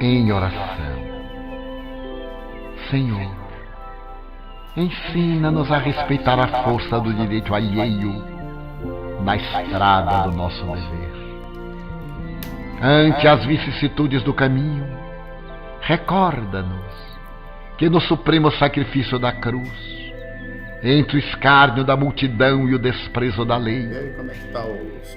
Em oração. Senhor, ensina-nos a respeitar a força do direito alheio na estrada do nosso dever. Ante as vicissitudes do caminho, recorda-nos que no supremo sacrifício da cruz, entre o escárnio da multidão e o desprezo da lei,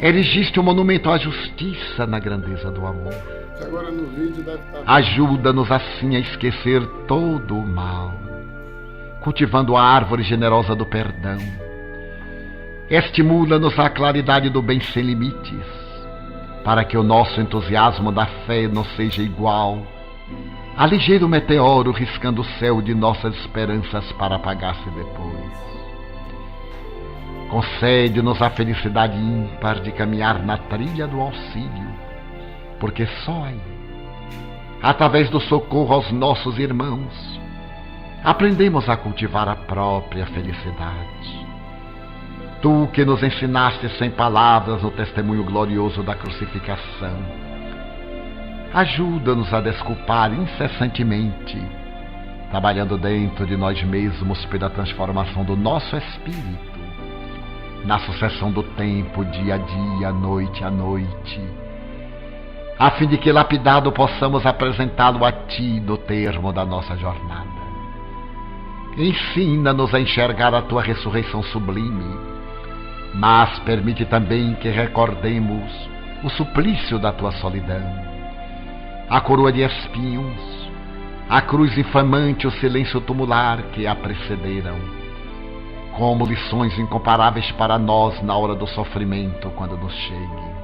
erigiste um monumento à justiça na grandeza do amor. Agora no vídeo deve estar... Ajuda-nos assim a esquecer todo o mal, cultivando a árvore generosa do perdão. Estimula-nos à claridade do bem sem limites, para que o nosso entusiasmo da fé não seja igual a ligeiro meteoro riscando o céu de nossas esperanças para apagar-se depois. Concede-nos a felicidade ímpar de caminhar na trilha do auxílio, porque só aí, através do socorro aos nossos irmãos, aprendemos a cultivar a própria felicidade. Tu que nos ensinaste sem palavras no testemunho glorioso da crucificação, ajuda-nos a desculpar incessantemente, trabalhando dentro de nós mesmos pela transformação do nosso espírito, na sucessão do tempo, dia a dia, noite a noite, a fim de que, lapidado, possamos apresentá-lo a Ti no termo da nossa jornada. Ensina-nos a enxergar a Tua ressurreição sublime, mas permite também que recordemos o suplício da Tua solidão, a coroa de espinhos, a cruz infamante, o silêncio tumular que a precederam, como lições incomparáveis para nós na hora do sofrimento quando nos chegue.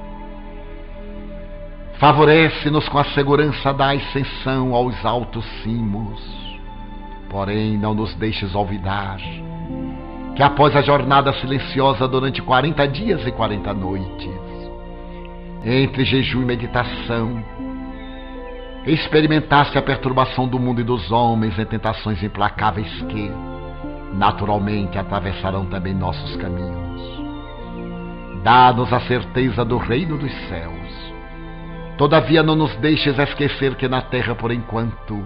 Favorece-nos com a segurança da ascensão aos altos cimos, porém não nos deixes olvidar que após a jornada silenciosa durante 40 dias e 40 noites, entre jejum e meditação, experimentaste a perturbação do mundo e dos homens em tentações implacáveis que, naturalmente, atravessarão também nossos caminhos. Dá-nos a certeza do reino dos céus. Todavia não nos deixes esquecer que na terra, por enquanto,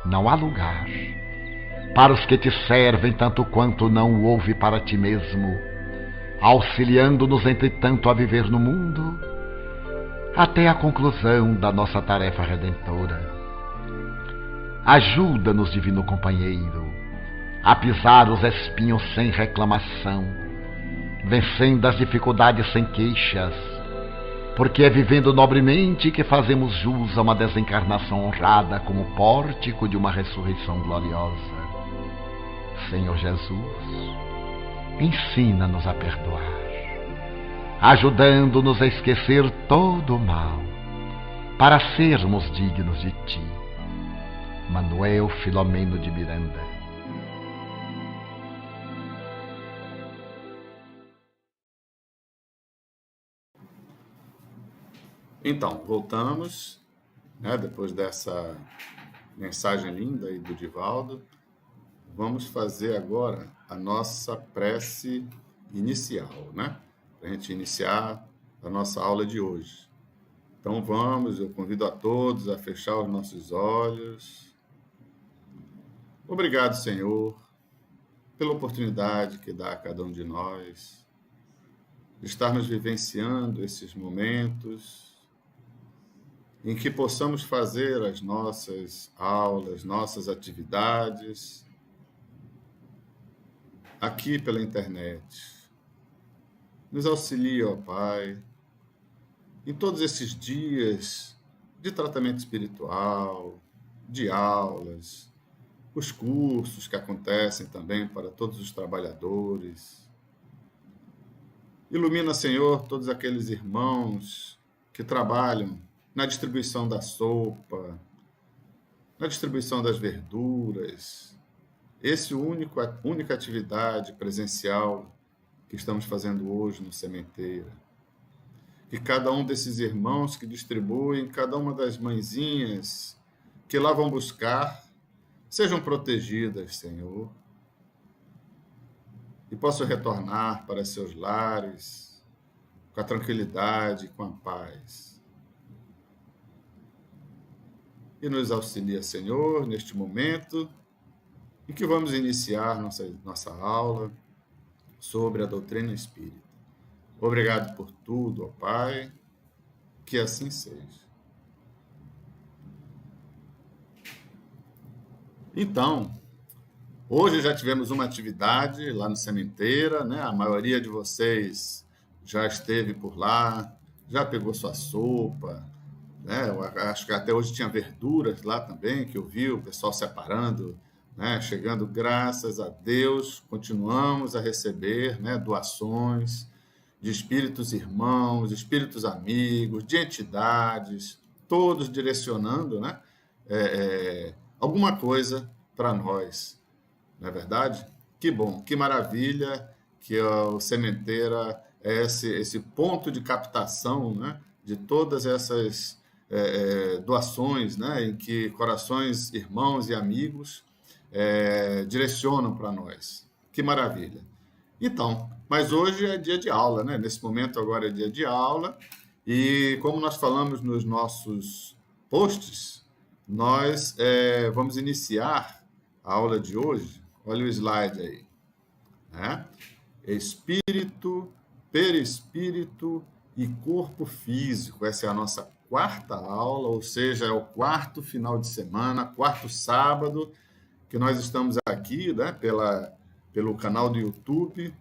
não há lugar para os que te servem tanto quanto não o houve para ti mesmo, auxiliando-nos, entretanto, a viver no mundo até a conclusão da nossa tarefa redentora. Ajuda-nos, divino companheiro, a pisar os espinhos sem reclamação, vencendo as dificuldades sem queixas, porque é vivendo nobremente que fazemos jus a uma desencarnação honrada como pórtico de uma ressurreição gloriosa. Senhor Jesus, ensina-nos a perdoar, ajudando-nos a esquecer todo o mal, para sermos dignos de Ti. Manuel Filomeno de Miranda. Então, voltamos, né, depois dessa mensagem linda aí do Divaldo. Vamos fazer agora a nossa prece inicial, né? Para a gente iniciar a nossa aula de hoje. Então vamos, eu convido a todos a fechar os nossos olhos. Obrigado, Senhor, pela oportunidade que dá a cada um de nós de estarmos vivenciando esses momentos em que possamos fazer as nossas aulas, nossas atividades aqui pela internet. Nos auxilie, ó Pai, em todos esses dias de tratamento espiritual, de aulas, os cursos que acontecem também para todos os trabalhadores. Ilumina, Senhor, todos aqueles irmãos que trabalham na distribuição da sopa, na distribuição das verduras, única atividade presencial que estamos fazendo hoje no Sementeira. Que cada um desses irmãos que distribuem, cada uma das mãezinhas que lá vão buscar, sejam protegidas, Senhor, e possam retornar para seus lares com a tranquilidade, com a paz. e nos auxilia, Senhor, neste momento em que vamos iniciar nossa aula sobre a doutrina espírita. Obrigado por tudo, ó Pai, que assim seja. Então, hoje já tivemos uma atividade lá no Sementeira, né? A maioria de vocês já esteve por lá, já pegou sua sopa, né? Eu acho que até hoje tinha verduras lá também, que eu vi o pessoal separando, né? Chegando, graças a Deus, continuamos a receber, né, doações de espíritos irmãos, espíritos amigos, de entidades, todos direcionando, né, alguma coisa para nós. Não é verdade? Que bom, que maravilha que o Sementeira é esse ponto de captação, né, de todas essas doações, né, em que corações irmãos e amigos direcionam para nós. Que maravilha. Então, mas hoje é dia de aula, né? Nesse momento agora é dia de aula e como nós falamos nos nossos posts, nós vamos iniciar a aula de hoje. Olha o slide aí, né? Espírito, perispírito e corpo físico. Essa é a nossa quarta aula, ou seja, é o quarto final de semana, quarto sábado que nós estamos aqui, né, pelo canal do YouTube,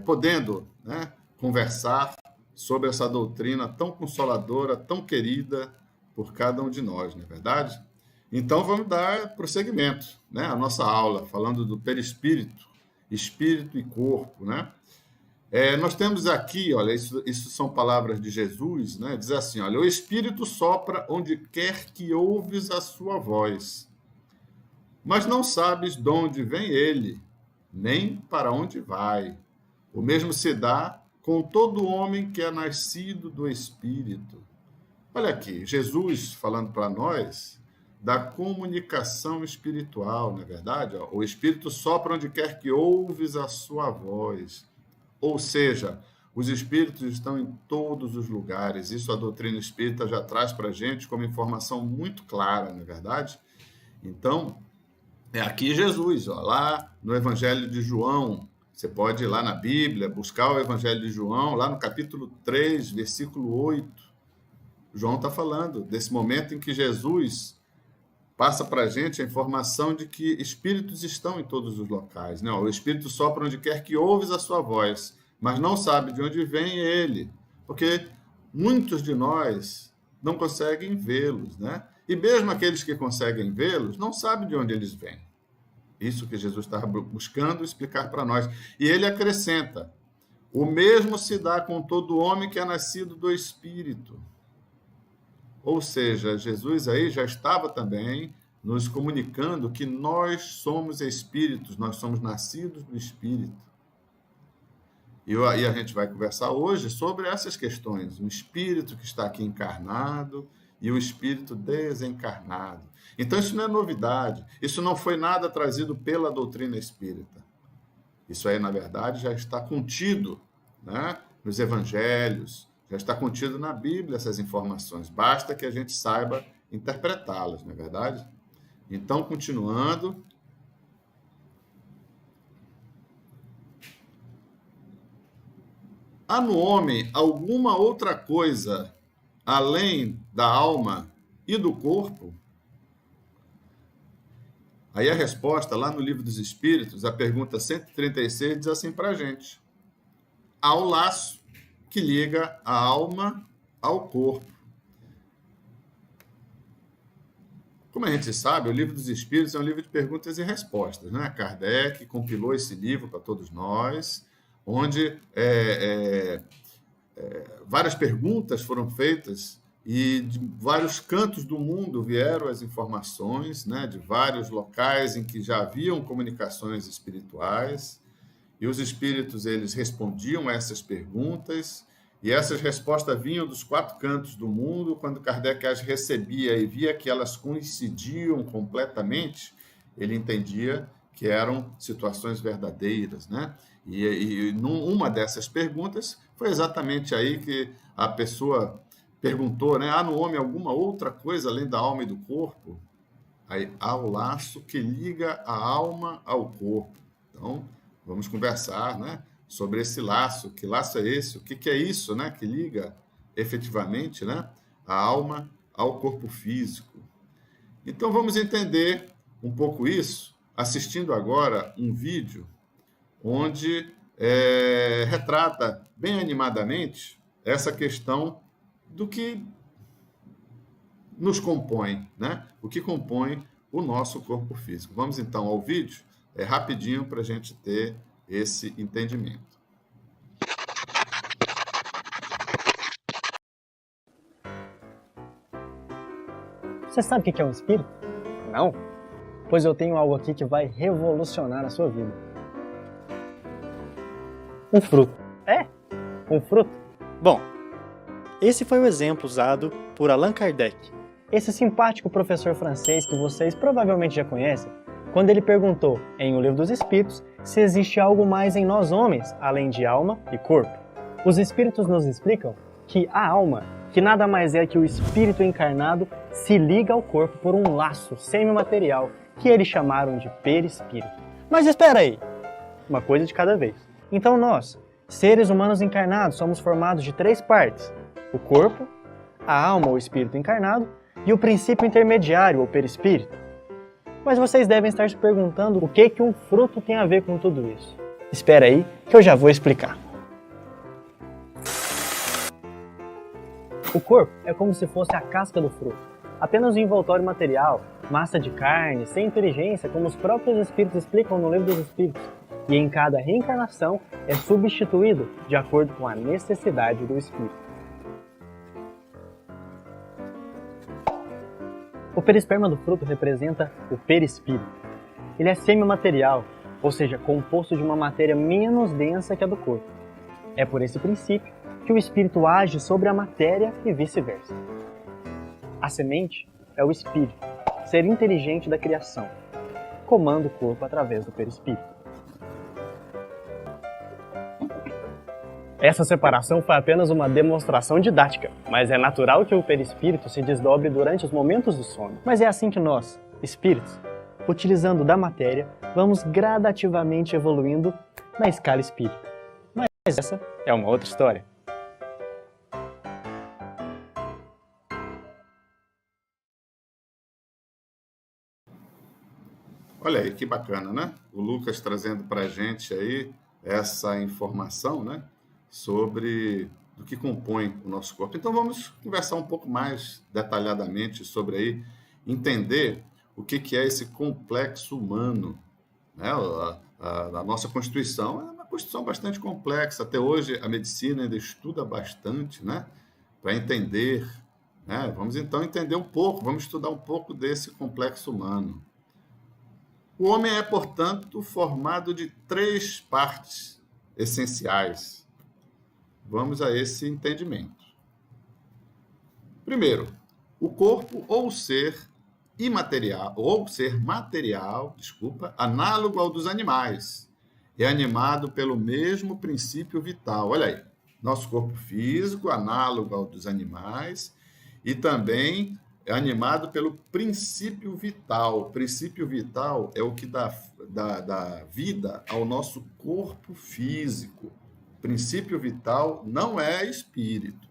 podendo, né, conversar sobre essa doutrina tão consoladora, tão querida por cada um de nós, não é verdade? Então, vamos dar prosseguimento, né, à nossa aula, falando do perispírito, espírito e corpo, né? Nós temos aqui, olha, isso são palavras de Jesus, né? Diz assim, olha, o Espírito sopra onde quer que ouves a sua voz, mas não sabes de onde vem ele, nem para onde vai. O mesmo se dá com todo homem que é nascido do Espírito. Olha aqui, Jesus falando para nós da comunicação espiritual, não é verdade? O Espírito sopra onde quer que ouves a sua voz. Ou seja, os Espíritos estão em todos os lugares. Isso a doutrina espírita já traz para a gente como informação muito clara, não é verdade? Então, aqui Jesus, ó, lá no Evangelho de João. Você pode ir lá na Bíblia, buscar o Evangelho de João, lá no capítulo 3, versículo 8. João está falando desse momento em que Jesus passa para a gente a informação de que espíritos estão em todos os locais, né? O Espírito sopra onde quer que ouves a sua voz, mas não sabe de onde vem ele, porque muitos de nós não conseguem vê-los, né? E mesmo aqueles que conseguem vê-los, não sabem de onde eles vêm. Isso que Jesus estava buscando explicar para nós. E ele acrescenta, o mesmo se dá com todo homem que é nascido do Espírito. Ou seja, Jesus aí já estava também nos comunicando que nós somos espíritos, nós somos nascidos do Espírito. E a gente vai conversar hoje sobre essas questões, o espírito que está aqui encarnado e o espírito desencarnado. Então, isso não é novidade, isso não foi nada trazido pela doutrina espírita. Isso aí, na verdade, já está contido, né, nos evangelhos, já está contido na Bíblia essas informações, basta que a gente saiba interpretá-las, não é verdade? Então, continuando. Há no homem alguma outra coisa além da alma e do corpo? Aí a resposta, lá no Livro dos Espíritos, a pergunta 136, diz assim para a gente. Há o laço que liga a alma ao corpo. Como a gente sabe, o Livro dos Espíritos é um livro de perguntas e respostas, né? Kardec compilou esse livro para todos nós, onde várias perguntas foram feitas e de vários cantos do mundo vieram as informações, né, de vários locais em que já haviam comunicações espirituais, e os espíritos eles respondiam a essas perguntas, e essas respostas vinham dos quatro cantos do mundo. Quando Kardec as recebia e via que elas coincidiam completamente, ele entendia que eram situações verdadeiras, né? E numa dessas perguntas foi exatamente aí que a pessoa perguntou, né? Há no homem alguma outra coisa além da alma e do corpo? Aí há o laço que liga a alma ao corpo. Então, vamos conversar, né, sobre esse laço. Que laço é esse? O que é isso, né, que liga efetivamente, né, a alma ao corpo físico? Então, vamos entender um pouco isso assistindo agora um vídeo onde retrata bem animadamente essa questão do que nos compõe, né? O que compõe o nosso corpo físico. Vamos então ao vídeo, rapidinho para a gente ter esse entendimento. Você sabe o que é um espírito? Não? Pois eu tenho algo aqui que vai revolucionar a sua vida. Um fruto. É? Um fruto? Bom, esse foi o exemplo usado por Allan Kardec. Esse simpático professor francês que vocês provavelmente já conhecem, quando ele perguntou em O Livro dos Espíritos se existe algo mais em nós homens, além de alma e corpo. Os espíritos nos explicam que a alma, que nada mais é que o espírito encarnado, se liga ao corpo por um laço semimaterial que eles chamaram de perispírito. Mas espera aí! Uma coisa de cada vez. Então nós, seres humanos encarnados, somos formados de 3 partes: o corpo, a alma ou espírito encarnado e o princípio intermediário ou perispírito. Mas vocês devem estar se perguntando o que um fruto tem a ver com tudo isso. Espera aí que eu já vou explicar. O corpo é como se fosse a casca do fruto, apenas um envoltório material, massa de carne, sem inteligência, como os próprios espíritos explicam no Livro dos Espíritos, e em cada reencarnação é substituído de acordo com a necessidade do espírito. O perisperma do fruto representa o perispírito. Ele é semimaterial, ou seja, composto de uma matéria menos densa que a do corpo. É por esse princípio que o espírito age sobre a matéria e vice-versa. A semente é o espírito, ser inteligente da criação, comanda o corpo através do perispírito. Essa separação foi apenas uma demonstração didática, mas é natural que o perispírito se desdobre durante os momentos do sono. Mas é assim que nós, espíritos, utilizando da matéria, vamos gradativamente evoluindo na escala espírita. Mas essa é uma outra história. Olha aí, que bacana, né? O Lucas trazendo para a gente aí essa informação, né, sobre do que compõe o nosso corpo. Então vamos conversar um pouco mais detalhadamente sobre aí, entender o que é esse complexo humano, né? A nossa Constituição é uma Constituição bastante complexa. Até hoje a medicina ainda estuda bastante, né, para entender, né? Vamos então entender um pouco, vamos estudar um pouco desse complexo humano. O homem é, portanto, formado de 3 partes essenciais. Vamos a esse entendimento. Primeiro, o corpo ou ser imaterial, ou ser material, análogo ao dos animais. É animado pelo mesmo princípio vital. Olha aí, nosso corpo físico, análogo ao dos animais, e também é animado pelo princípio vital. O princípio vital é o que dá vida ao nosso corpo físico. Princípio vital não é espírito,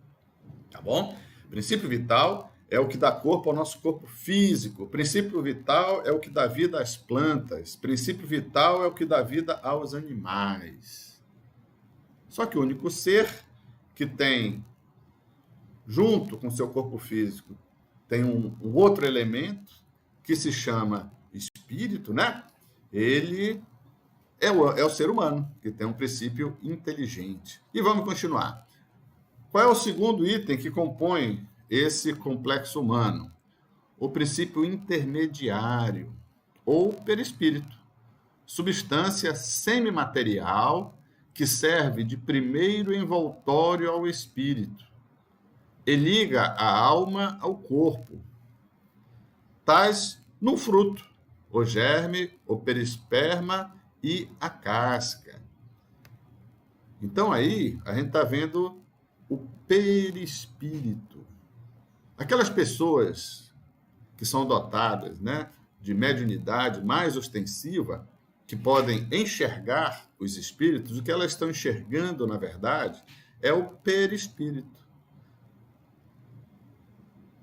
tá bom? Princípio vital é o que dá corpo ao nosso corpo físico. Princípio vital é o que dá vida às plantas. Princípio vital é o que dá vida aos animais. Só que o único ser que tem, junto com seu corpo físico, tem um outro elemento que se chama espírito, né? Ele é o ser humano, que tem um princípio inteligente. E vamos continuar. Qual é o segundo item que compõe esse complexo humano? O princípio intermediário, ou perispírito. Substância semimaterial que serve de primeiro envoltório ao espírito e liga a alma ao corpo. Tais no fruto, o germe, o perisperma e a casca. Então aí a gente está vendo o perispírito. Aquelas pessoas que são dotadas, né, de mediunidade mais ostensiva, que podem enxergar os espíritos, o que elas estão enxergando, na verdade, é o perispírito,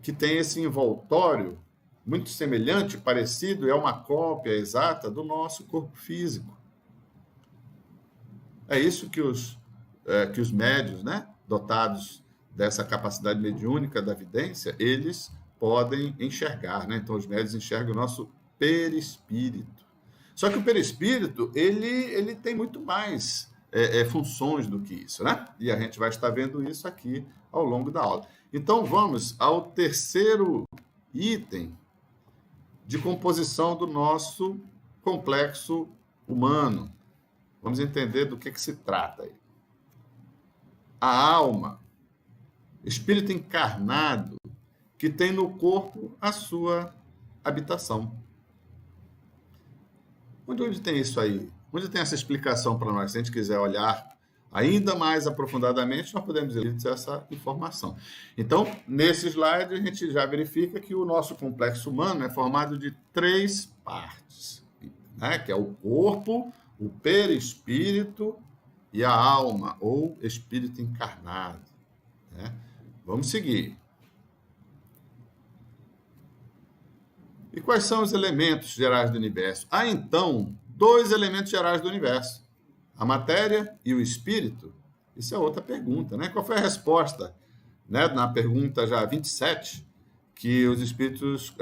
que tem esse envoltório muito semelhante, parecido, é uma cópia exata do nosso corpo físico. É isso que os médiuns, né, dotados dessa capacidade mediúnica da vidência, eles podem enxergar, né? Então, os médiuns enxergam o nosso perispírito. Só que o perispírito, ele tem muito mais funções do que isso, né? E a gente vai estar vendo isso aqui ao longo da aula. Então, vamos ao terceiro item de composição do nosso complexo humano. Vamos entender do que se trata aí. A alma, espírito encarnado, que tem no corpo a sua habitação. Onde tem isso aí? Onde tem essa explicação para nós? Se a gente quiser olhar ainda mais aprofundadamente, nós podemos ver essa informação. Então, nesse slide, a gente já verifica que o nosso complexo humano é formado de 3 partes, né? Que é o corpo, o perispírito e a alma, ou espírito encarnado, né? Vamos seguir. E quais são os elementos gerais do universo? Há, então, 2 elementos gerais do universo: a matéria e o espírito. Isso é outra pergunta, né? Qual foi a resposta, né, na pergunta já 27, que os espíritos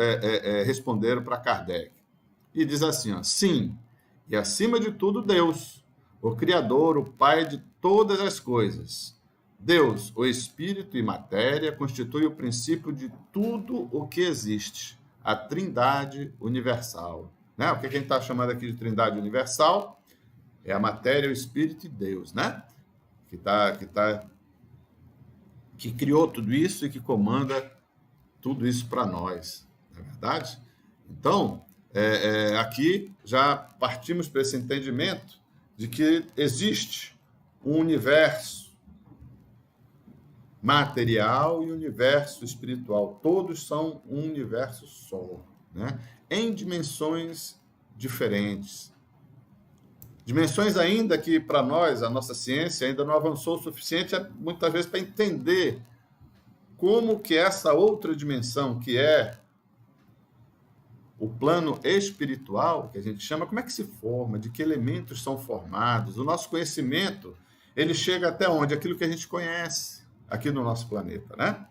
responderam para Kardec? E diz assim, ó: sim, e acima de tudo Deus, o Criador, o Pai de todas as coisas. Deus, o espírito e matéria, constitui o princípio de tudo o que existe, a Trindade universal. Né? O que a gente está chamando aqui de Trindade universal é a matéria, o espírito e Deus, né? Que criou tudo isso e que comanda tudo isso para nós, não é verdade? Então, aqui já partimos para esse entendimento de que existe um universo material e universo espiritual. Todos são um universo só, né? Em dimensões diferentes. Dimensões ainda que, para nós, a nossa ciência ainda não avançou o suficiente, muitas vezes, para entender como que essa outra dimensão, que é o plano espiritual, que a gente chama, como é que se forma, de que elementos são formados. O nosso conhecimento, ele chega até onde? Aquilo que a gente conhece aqui no nosso planeta, né?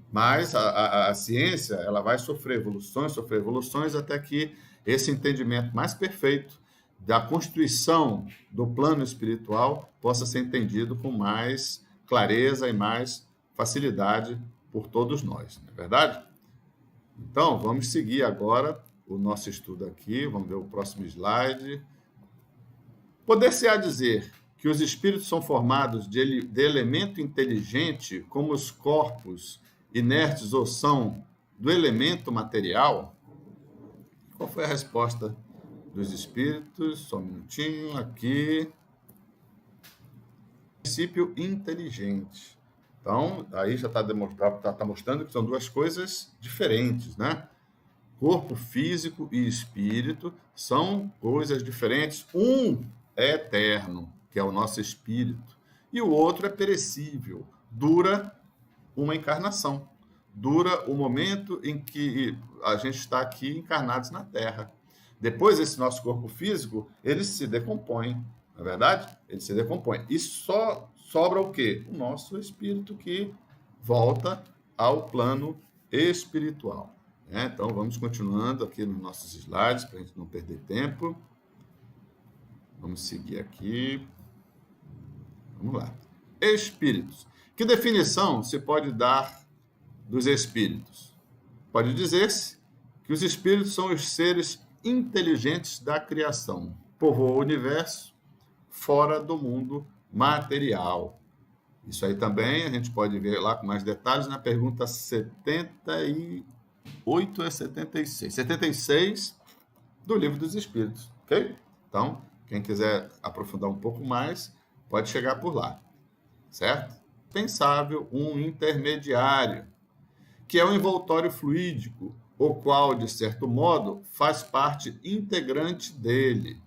Mas a ciência, ela vai sofrer evoluções, até que esse entendimento mais perfeito da constituição do plano espiritual possa ser entendido com mais clareza e mais facilidade por todos nós, não é verdade? Então, vamos seguir agora o nosso estudo aqui, vamos ver o próximo slide. Poder-se-á dizer que os espíritos são formados de elemento inteligente, como os corpos inertes ou são do elemento material? Qual foi a resposta dos espíritos? Só um minutinho aqui. Princípio inteligente. Então, aí já está mostrando que são 2 coisas diferentes, né? Corpo físico e espírito são coisas diferentes. Um é eterno, que é o nosso espírito, e o outro é perecível, dura uma encarnação, dura o momento em que a gente está aqui encarnados na Terra. Depois, esse nosso corpo físico, ele se decompõe, não é verdade? Ele se decompõe. E só sobra o quê? O nosso espírito, que volta ao plano espiritual. Então, vamos continuando aqui nos nossos slides, para a gente não perder tempo. Vamos seguir aqui. Vamos lá. Espíritos. Que definição se pode dar dos espíritos? Pode dizer-se que os espíritos são os seres inteligentes da criação, povoam o universo fora do mundo material. Isso aí também a gente pode ver lá com mais detalhes na pergunta 78 a 76. 76 do Livro dos Espíritos, ok? Então, quem quiser aprofundar um pouco mais, pode chegar por lá, certo? Pensável um intermediário, que é o envoltório fluídico, o qual, de certo modo, faz parte integrante dele.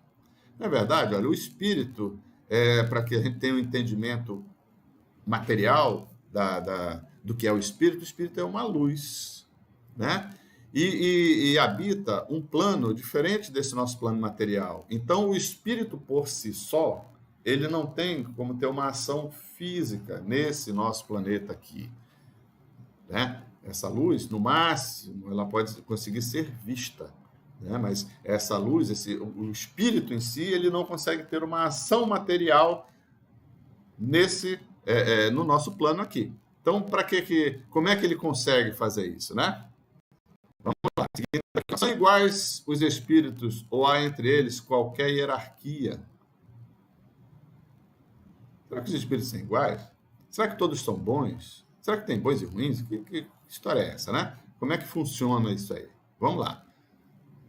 Não é verdade? Olha, o espírito, para que a gente tenha um entendimento material do que é o espírito é uma luz, né? E habita um plano diferente desse nosso plano material. Então, o espírito por si só, ele não tem como ter uma ação física nesse nosso planeta aqui, né? Essa luz, no máximo, ela pode conseguir ser vista, né? Mas essa luz, o espírito em si, ele não consegue ter uma ação material no nosso plano aqui. Então, como é que ele consegue fazer isso, né? Vamos lá. São iguais os espíritos ou há entre eles qualquer hierarquia? Será que os espíritos são iguais? Será que todos são bons? Será que tem bons e ruins? Que história é essa, né? Como é que funciona isso aí? Vamos lá.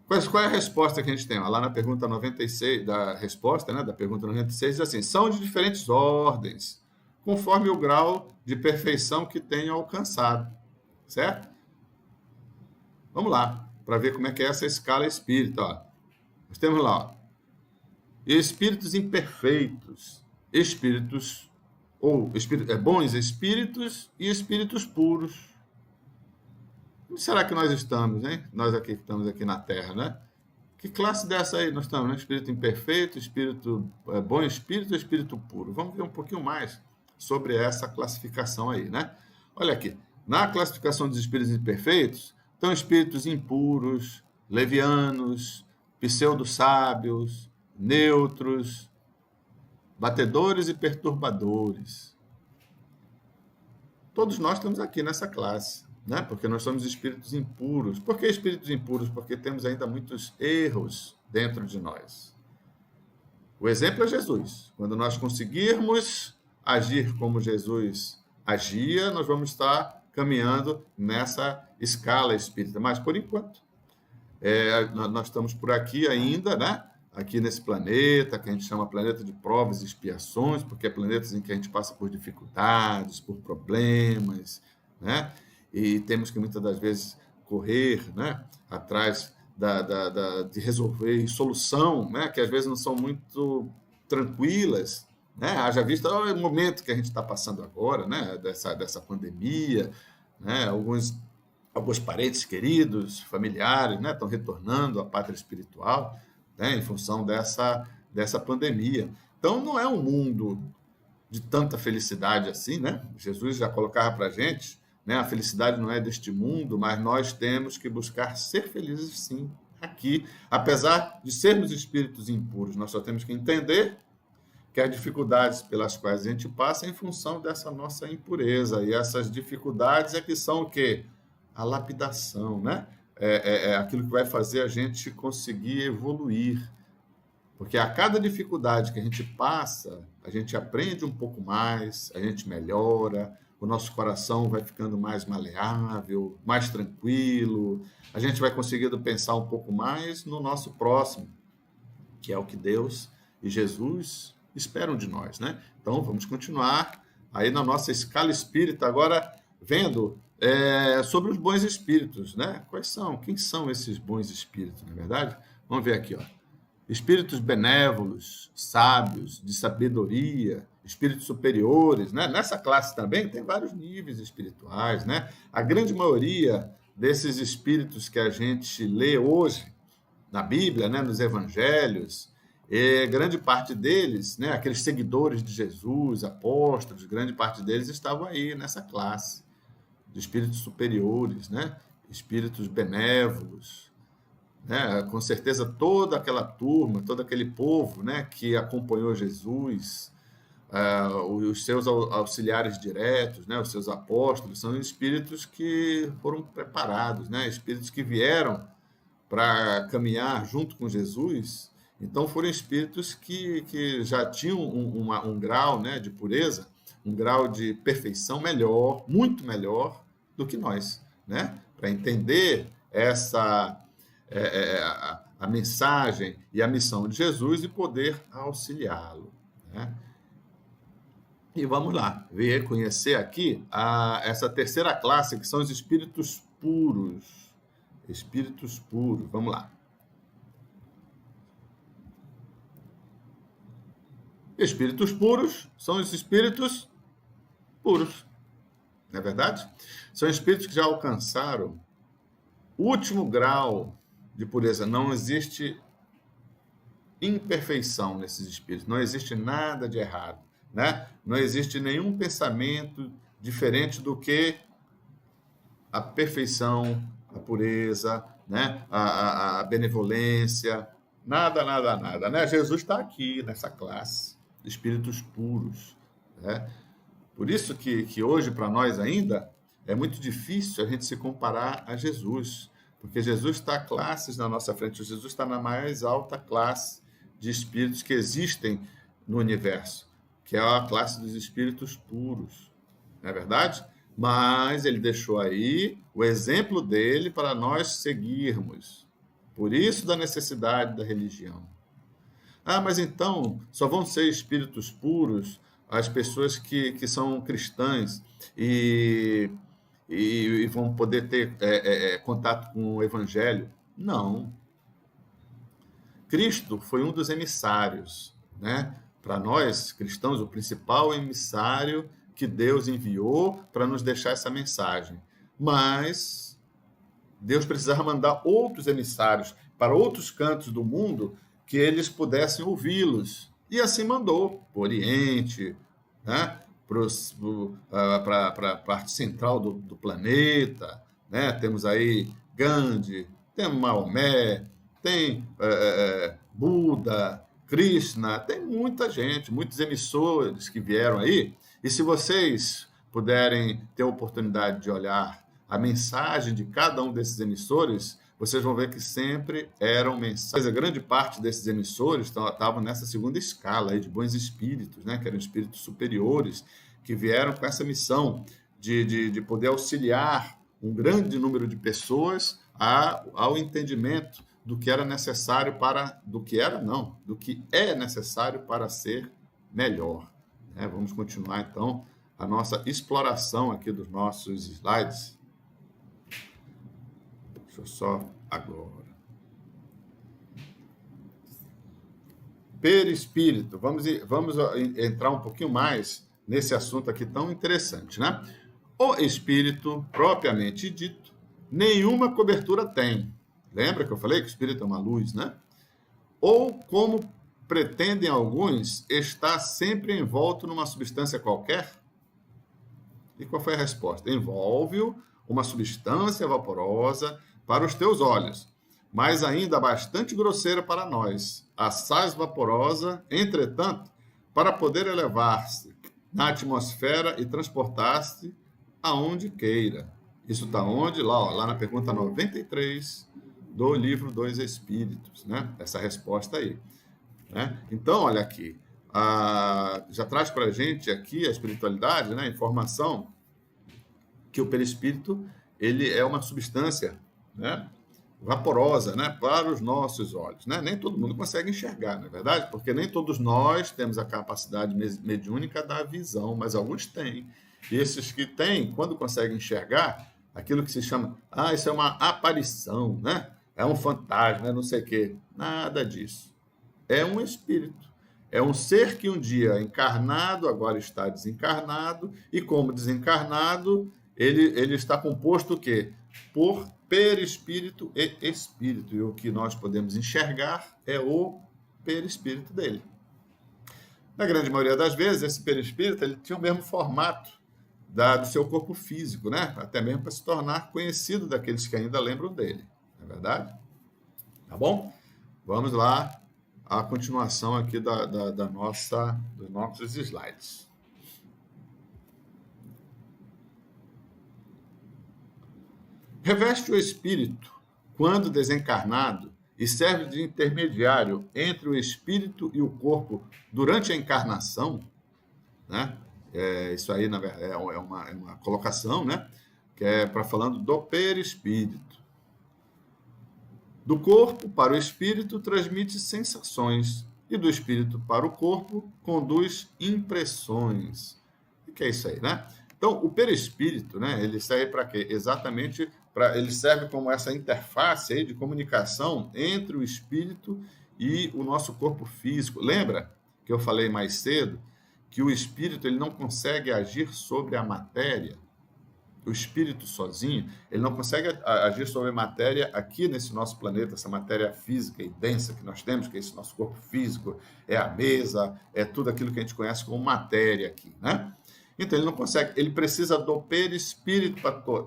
Qual é a resposta que a gente tem? Lá na pergunta 96, da resposta, né, da pergunta 96, diz assim: são de diferentes ordens, conforme o grau de perfeição que tenham alcançado. Certo? Vamos lá, para ver como é que é essa escala espírita. Ó. Nós temos lá, ó, espíritos imperfeitos, bons espíritos e espíritos puros. Onde será que nós estamos, hein? Nós aqui que estamos aqui na Terra, né? Que classe dessa aí nós estamos, né? Espírito imperfeito, bom espírito ou espírito puro? Vamos ver um pouquinho mais sobre essa classificação aí, né? Olha aqui, na classificação dos espíritos imperfeitos, estão espíritos impuros, levianos, pseudo-sábios, neutros, batedores e perturbadores. Todos nós estamos aqui nessa classe, né? Porque nós somos espíritos impuros. Por que espíritos impuros? Porque temos ainda muitos erros dentro de nós. O exemplo é Jesus. Quando nós conseguirmos agir como Jesus agia, nós vamos estar caminhando nessa escala espírita. Mas, por enquanto, nós estamos por aqui ainda, né? Aqui nesse planeta, que a gente chama planeta de provas e expiações, porque é planetas em que a gente passa por dificuldades, por problemas, né? E temos que, muitas das vezes, correr, né? Atrás de resolver solução, né? Que às vezes não são muito tranquilas, né? Haja vista o momento que a gente está passando agora, né? Dessa pandemia, né? Alguns parentes queridos, familiares, né? Estão retornando à pátria espiritual, né? Em função dessa pandemia. Então, não é um mundo de tanta felicidade assim, né? Jesus já colocava para a gente, né? A felicidade não é deste mundo, mas nós temos que buscar ser felizes, sim, aqui. Apesar de sermos espíritos impuros, nós só temos que entender que as dificuldades pelas quais a gente passa é em função dessa nossa impureza. E essas dificuldades é que são o quê? A lapidação, né? É aquilo que vai fazer a gente conseguir evoluir. Porque a cada dificuldade que a gente passa, a gente aprende um pouco mais, a gente melhora, o nosso coração vai ficando mais maleável, mais tranquilo, a gente vai conseguindo pensar um pouco mais no nosso próximo, que é o que Deus e Jesus esperam de nós, né? Então, vamos continuar aí na nossa escala espírita, agora vendo sobre os bons espíritos, né? Quem são esses bons espíritos, não é verdade? Vamos ver aqui, ó. Espíritos benévolos, sábios, de sabedoria, espíritos superiores, né? Nessa classe também tem vários níveis espirituais, né? A grande maioria desses espíritos que a gente lê hoje na Bíblia, né? Nos evangelhos, grande parte deles, né? Aqueles seguidores de Jesus, apóstolos, grande parte deles estavam aí nessa classe de espíritos superiores, né? Espíritos benévolos, né? Com certeza toda aquela turma, todo aquele povo, né, que acompanhou Jesus, os seus auxiliares diretos, né, os seus apóstolos, são espíritos que foram preparados, né, espíritos que vieram para caminhar junto com Jesus. Então foram espíritos que já tinham um grau, né, de pureza, um grau de perfeição melhor, muito melhor do que nós, né, para entender a mensagem e a missão de Jesus e poder auxiliá-lo, né? E vamos lá, ver, conhecer aqui essa terceira classe, que são os espíritos puros. Espíritos puros, vamos lá. Espíritos puros são os espíritos puros, não é verdade? São espíritos que já alcançaram o último grau de pureza. Não existe imperfeição nesses espíritos, não existe nada de errado, né? Não existe nenhum pensamento diferente do que a perfeição, a pureza, né? A benevolência, nada, nada, nada, né? Jesus está aqui nessa classe, espíritos puros, né? Por isso que hoje, para nós ainda, é muito difícil a gente se comparar a Jesus, porque Jesus está classes na nossa frente, Jesus está na mais alta classe de espíritos que existem no universo, que é a classe dos espíritos puros, não é verdade? Mas ele deixou aí o exemplo dele para nós seguirmos. Por isso da necessidade da religião. Ah, mas então só vão ser espíritos puros as pessoas que são cristãs e vão poder ter contato com o evangelho? Não. Cristo foi um dos emissários, né? Para nós, cristãos, o principal emissário que Deus enviou para nos deixar essa mensagem. Mas Deus precisava mandar outros emissários para outros cantos do mundo que eles pudessem ouvi-los. E assim mandou para o Oriente, né? Para a parte central do planeta. Né? Temos aí Gandhi, temos Maomé, tem Buda, Krishna, tem muita gente, muitos emissores que vieram aí. E se vocês puderem ter a oportunidade de olhar a mensagem de cada um desses emissores, vocês vão ver que sempre eram mensagens. A grande parte desses emissores estavam nessa segunda escala aí de bons espíritos, né, que eram espíritos superiores, que vieram com essa missão de poder auxiliar um grande número de pessoas ao entendimento do que era necessário do que é necessário para ser melhor. Né? Vamos continuar, então, a nossa exploração aqui dos nossos slides. Deixa eu só agora. Perispírito. Vamos entrar um pouquinho mais nesse assunto aqui tão interessante, né? O espírito, propriamente dito, nenhuma cobertura tem. Lembra que eu falei que o espírito é uma luz, né? Ou, como pretendem alguns, está sempre envolto numa substância qualquer? E qual foi a resposta? Envolve-o uma substância vaporosa para os teus olhos, mas ainda bastante grosseira para nós. Assaz vaporosa, entretanto, para poder elevar-se na atmosfera e transportar-se aonde queira. Isso está onde? Lá na pergunta 93 do livro dos Espíritos, né? Essa resposta aí. Né? Então, olha aqui, já traz para a gente aqui a espiritualidade, né? A informação que o perispírito ele é uma substância, né? Vaporosa, né? Para os nossos olhos. Né? Nem todo mundo consegue enxergar, não é verdade? Porque nem todos nós temos a capacidade mediúnica da visão, mas alguns têm. E esses que têm, quando conseguem enxergar, aquilo que se chama, isso é uma aparição, né? É um fantasma, é não sei o quê. Nada disso. É um espírito. É um ser que um dia encarnado, agora está desencarnado, e como desencarnado, ele está composto o quê? Por perispírito e espírito. E o que nós podemos enxergar é o perispírito dele. Na grande maioria das vezes, esse perispírito ele tinha o mesmo formato do seu corpo físico, né? Até mesmo para se tornar conhecido daqueles que ainda lembram dele. Não é verdade? Tá bom? Vamos lá, a continuação aqui dos nossos slides. Reveste o espírito, quando desencarnado, e serve de intermediário entre o espírito e o corpo durante a encarnação, né? Isso aí, na verdade, é uma colocação, né? Que é para falando do perispírito. Do corpo para o espírito transmite sensações, e do espírito para o corpo conduz impressões. O que é isso aí, né? Então, o perispírito, né, ele serve para quê? Exatamente ele serve como essa interface aí de comunicação entre o espírito e o nosso corpo físico. Lembra que eu falei mais cedo que o espírito ele não consegue agir sobre a matéria? O espírito sozinho, ele não consegue agir sobre a matéria aqui nesse nosso planeta, essa matéria física e densa que nós temos, que é esse nosso corpo físico, é a mesa, é tudo aquilo que a gente conhece como matéria aqui, né? Então, ele não consegue, ele precisa do perispírito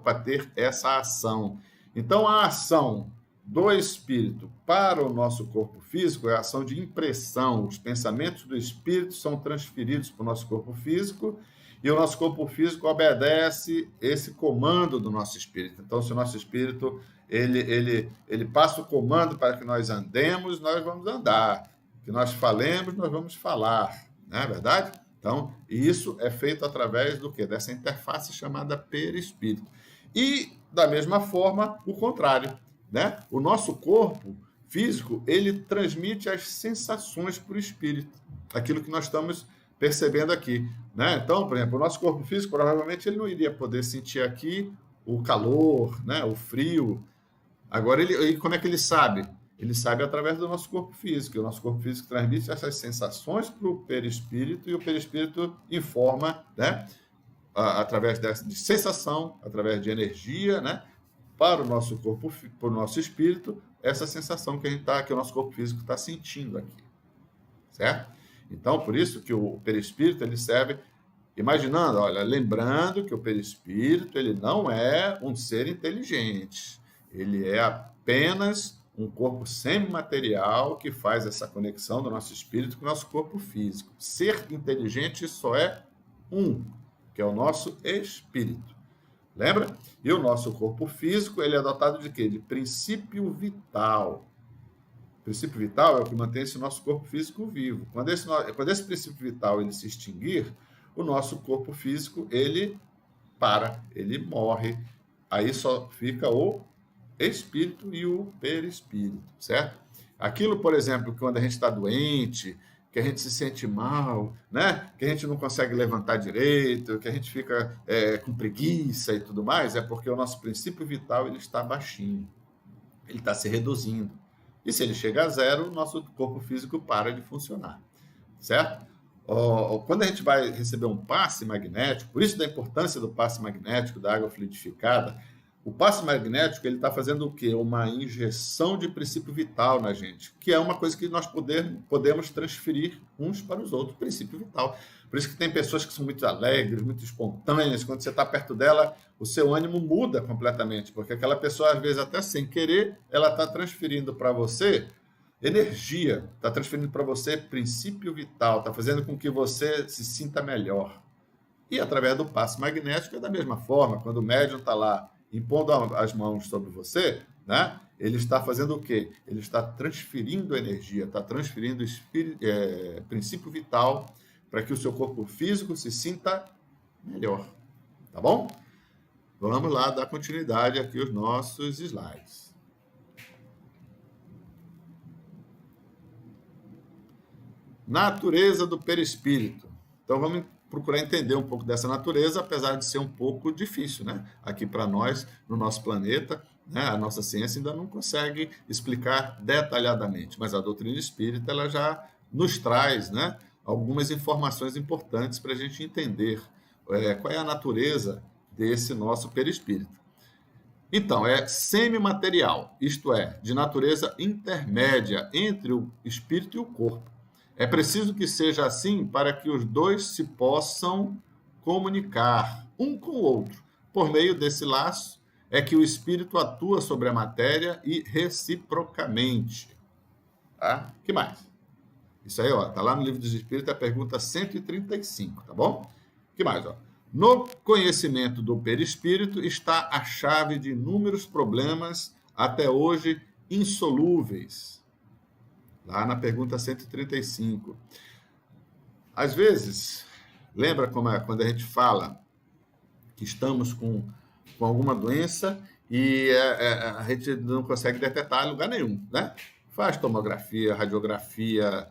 para ter essa ação. Então, a ação do espírito para o nosso corpo físico é a ação de impressão. Os pensamentos do espírito são transferidos para o nosso corpo físico e o nosso corpo físico obedece esse comando do nosso espírito. Então, se o nosso espírito ele passa o comando para que nós andemos, nós vamos andar. Que nós falemos, nós vamos falar. Não é verdade? Então, isso é feito através do quê? Dessa interface chamada perispírito. E, da mesma forma, o contrário, né? O nosso corpo físico, ele transmite as sensações para o espírito, aquilo que nós estamos percebendo aqui, né? Então, por exemplo, o nosso corpo físico, provavelmente, ele não iria poder sentir aqui o calor, né? O frio. Agora, como é que ele sabe? Ele sabe através do nosso corpo físico. E o nosso corpo físico transmite essas sensações para o perispírito e o perispírito informa, né, através de sensação, através de energia, né, para o nosso corpo, para o nosso espírito, essa sensação que que o nosso corpo físico está sentindo aqui, certo? Então, por isso que o perispírito ele serve, imaginando, olha, lembrando que o perispírito ele não é um ser inteligente, ele é apenas um corpo semimaterial que faz essa conexão do nosso espírito com o nosso corpo físico. Ser inteligente só é um, que é o nosso espírito. Lembra? E o nosso corpo físico, ele é dotado de quê? De princípio vital. O princípio vital é o que mantém esse nosso corpo físico vivo. Quando esse princípio vital ele se extinguir, o nosso corpo físico, ele morre. Aí só fica o espírito e o perispírito, certo? Aquilo, por exemplo, que quando a gente está doente, que a gente se sente mal, né? Que a gente não consegue levantar direito, que a gente fica com preguiça e tudo mais, é porque o nosso princípio vital ele está baixinho, ele está se reduzindo. E se ele chega a zero, o nosso corpo físico para de funcionar, certo? Quando a gente vai receber um passe magnético, por isso da importância do passe magnético, da água fluidificada, o passe magnético ele está fazendo o quê? Uma injeção de princípio vital na gente, que é uma coisa que nós podemos transferir uns para os outros, princípio vital. Por isso que tem pessoas que são muito alegres, muito espontâneas, quando você está perto dela, o seu ânimo muda completamente, porque aquela pessoa, às vezes, até sem querer, ela está transferindo para você energia, está transferindo para você princípio vital, está fazendo com que você se sinta melhor. E através do passe magnético é da mesma forma, quando o médium está lá impondo as mãos sobre você, né? Ele está fazendo o quê? Ele está transferindo energia, está transferindo princípio vital para que o seu corpo físico se sinta melhor. Tá bom? Vamos lá dar continuidade aqui aos nossos slides. Natureza do perispírito. Então, vamos procurar entender um pouco dessa natureza, apesar de ser um pouco difícil, né? Aqui para nós, no nosso planeta, né? A nossa ciência ainda não consegue explicar detalhadamente, mas a doutrina espírita ela já nos traz, né, algumas informações importantes para a gente entender qual é a natureza desse nosso perispírito. Então, é semimaterial, isto é, de natureza intermédia entre o espírito e o corpo. É preciso que seja assim para que os dois se possam comunicar um com o outro. Por meio desse laço é que o espírito atua sobre a matéria e reciprocamente. Tá? Que mais? Isso aí, ó, tá lá no Livro dos Espíritos, a pergunta 135, tá bom? Que mais, ó? No conhecimento do perispírito está a chave de inúmeros problemas até hoje insolúveis. Lá na pergunta 135. Às vezes, lembra quando a gente fala que estamos com alguma doença e a gente não consegue detectar em lugar nenhum, né? Faz tomografia, radiografia,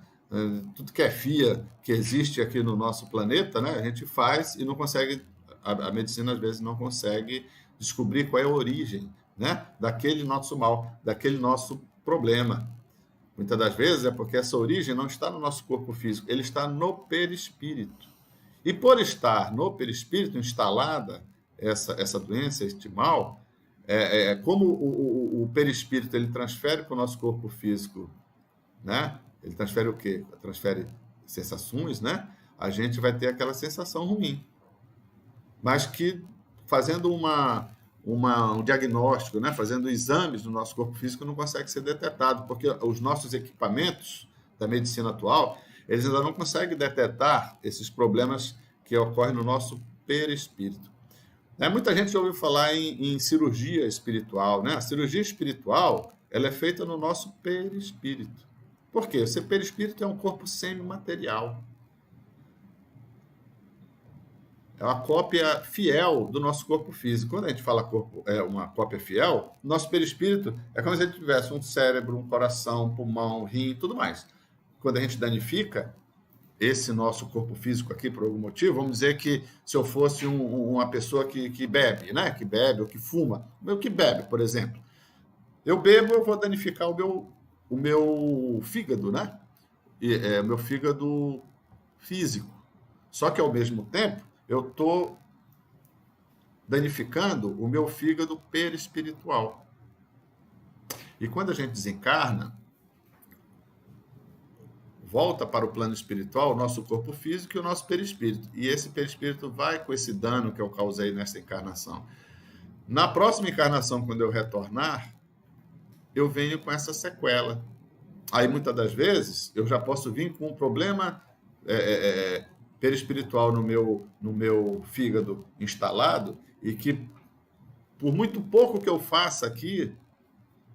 tudo que é FIA que existe aqui no nosso planeta, né, a gente faz e não consegue, a medicina às vezes não consegue descobrir qual é a origem, né, daquele nosso mal, daquele nosso problema. Muitas das vezes é porque essa origem não está no nosso corpo físico, ele está no perispírito. E por estar no perispírito instalada essa doença, este mal, como o perispírito ele transfere para o nosso corpo físico, né? Ele transfere o quê? Transfere sensações, né? A gente vai ter aquela sensação ruim. Mas que fazendo um diagnóstico, né? Fazendo exames no nosso corpo físico não consegue ser detectado, porque os nossos equipamentos da medicina atual, eles ainda não conseguem detectar esses problemas que ocorrem no nosso perispírito. Muita gente já ouviu falar em cirurgia espiritual, né? A cirurgia espiritual, ela é feita no nosso perispírito. Por quê? O perispírito é um corpo semimaterial. É uma cópia fiel do nosso corpo físico. Quando a gente fala corpo é uma cópia fiel, nosso perispírito é como se a gente tivesse um cérebro, um coração, um pulmão, rim, tudo mais. Quando a gente danifica esse nosso corpo físico aqui por algum motivo, vamos dizer que se eu fosse uma pessoa que bebe, né? Que bebe ou que fuma, eu que bebe, por exemplo. Eu bebo, eu vou danificar o meu fígado, né? O meu fígado físico. Só que, ao mesmo tempo, eu estou danificando o meu fígado perispiritual. E quando a gente desencarna, volta para o plano espiritual, o nosso corpo físico e o nosso perispírito. E esse perispírito vai com esse dano que eu causei nessa encarnação. Na próxima encarnação, quando eu retornar, eu venho com essa sequela. Aí, muitas das vezes, eu já posso vir com um problema perispiritual no meu fígado instalado e que, por muito pouco que eu faça aqui,